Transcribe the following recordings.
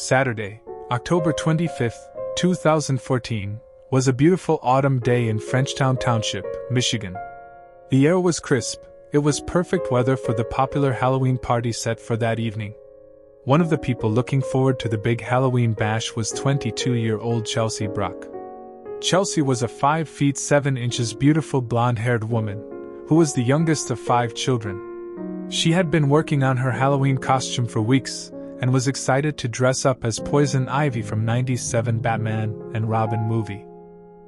Saturday, October 25, 2014, was a beautiful autumn day in Frenchtown Township, Michigan. The air was crisp. It was perfect weather for the popular Halloween party set for that evening. One of the people looking forward to the big Halloween bash was 22-year-old Chelsea Bruck. Chelsea was a 5 feet 7 inches beautiful blonde-haired woman, who was the youngest of 5 children. She had been working on her Halloween costume for weeks, and was excited to dress up as Poison Ivy from '97 Batman and Robin movie.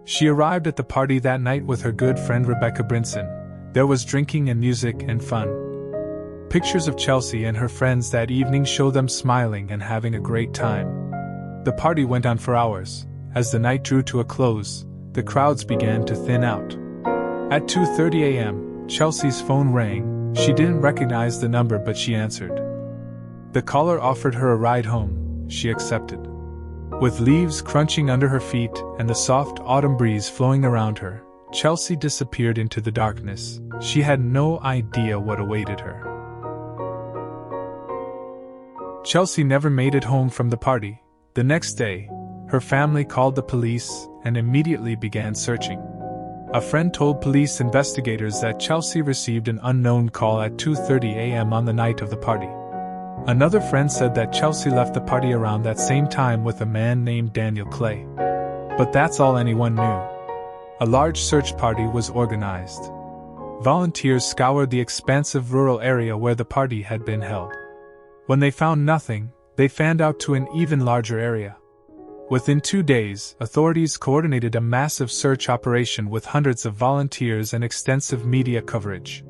She arrived at the party that night with her good friend Rebecca Brinson. There was drinking and music and fun. Pictures of Chelsea and her friends that evening show them smiling and having a great time. The party went on for hours. As the night drew to a close, the crowds began to thin out. At 2:30 a.m., Chelsea's phone rang. She didn't recognize the number, but she answered. The caller offered her a ride home. She accepted. With leaves crunching under her feet and the soft autumn breeze flowing around her, Chelsea disappeared into the darkness. She had no idea what awaited her. Chelsea never made it home from the party. The next day, her family called the police and immediately began searching. A friend told police investigators that Chelsea received an unknown call at 2:30 a.m. on the night of the party. Another friend said that Chelsea left the party around that same time with a man named Daniel Clay. But that's all anyone knew. A large search party was organized. Volunteers scoured the expansive rural area where the party had been held. When they found nothing, they fanned out to an even larger area. Within 2 days, authorities coordinated a massive search operation with hundreds of volunteers and extensive media coverage.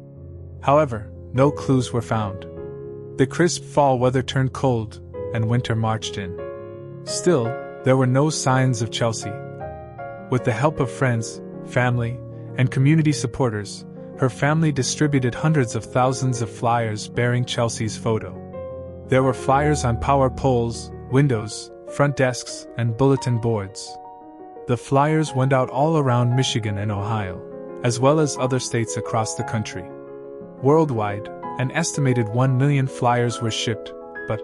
However, no clues were found. The crisp fall weather turned cold, and winter marched in. Still, there were no signs of Chelsea. With the help of friends, family, and community supporters, her family distributed hundreds of thousands of flyers bearing Chelsea's photo. There were flyers on power poles, windows, front desks, and bulletin boards. The flyers went out all around Michigan and Ohio, as well as other states across the country. Worldwide, an estimated 1 million flyers were shipped, but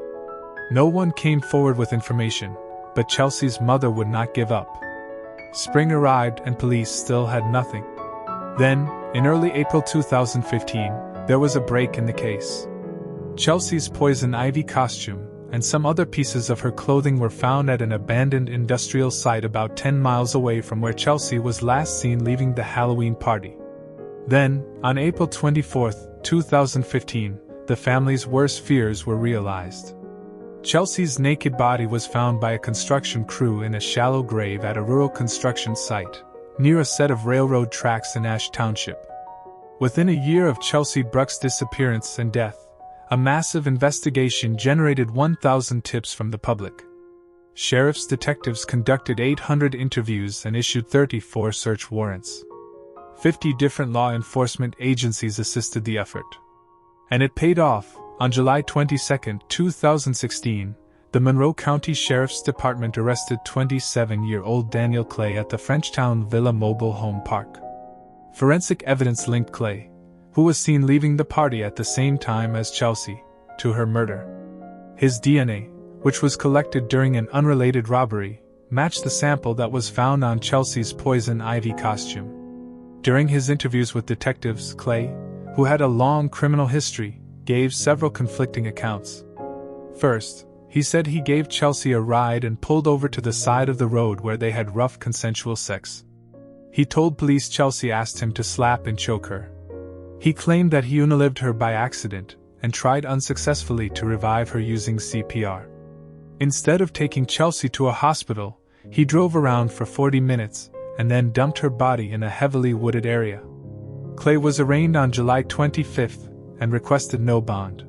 no one came forward with information. But Chelsea's mother would not give up. Spring arrived and police still had nothing. Then, in early April 2015, there was a break in the case. Chelsea's Poison Ivy costume and some other pieces of her clothing were found at an abandoned industrial site about 10 miles away from where Chelsea was last seen leaving the Halloween party. Then, on April 24, 2015, the family's worst fears were realized. Chelsea's naked body was found by a construction crew in a shallow grave at a rural construction site, near a set of railroad tracks in Ash Township. Within a year of Chelsea Bruck's disappearance and death, a massive investigation generated 1,000 tips from the public. Sheriff's detectives conducted 800 interviews and issued 34 search warrants. 50 different law enforcement agencies assisted the effort. And it paid off. On July 22, 2016, the Monroe County Sheriff's Department arrested 27-year-old Daniel Clay at the Frenchtown Villa Mobile Home Park. Forensic evidence linked Clay, who was seen leaving the party at the same time as Chelsea, to her murder. His DNA, which was collected during an unrelated robbery, matched the sample that was found on Chelsea's Poison Ivy costume. During his interviews with detectives, Clay, who had a long criminal history, gave several conflicting accounts. First, he said he gave Chelsea a ride and pulled over to the side of the road where they had rough consensual sex. He told police Chelsea asked him to slap and choke her. He claimed that he unalived her by accident and tried unsuccessfully to revive her using CPR. Instead of taking Chelsea to a hospital, he drove around for 40 minutes and then dumped her body in a heavily wooded area. Clay was arraigned on July 25 and requested no bond.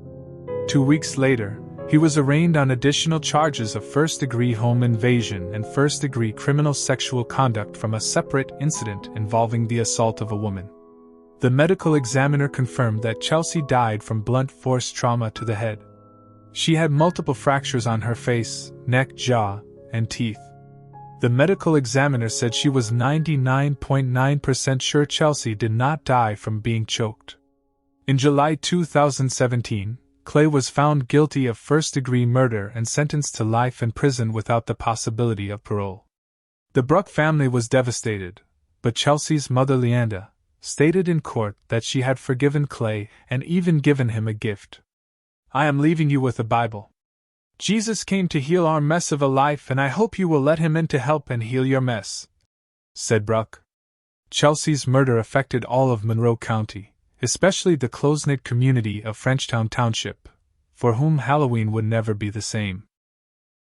2 weeks later, he was arraigned on additional charges of first-degree home invasion and first-degree criminal sexual conduct from a separate incident involving the assault of a woman. The medical examiner confirmed that Chelsea died from blunt force trauma to the head. She had multiple fractures on her face, neck, jaw, and teeth. The medical examiner said she was 99.9% sure Chelsea did not die from being choked. In July 2017, Clay was found guilty of first-degree murder and sentenced to life in prison without the possibility of parole. The Bruck family was devastated, but Chelsea's mother Leanda stated in court that she had forgiven Clay and even given him a gift. "I am leaving you with a Bible. Jesus came to heal our mess of a life, and I hope you will let him in to help and heal your mess," said Bruck. Chelsea's murder affected all of Monroe County, especially the close-knit community of Frenchtown Township, for whom Halloween would never be the same.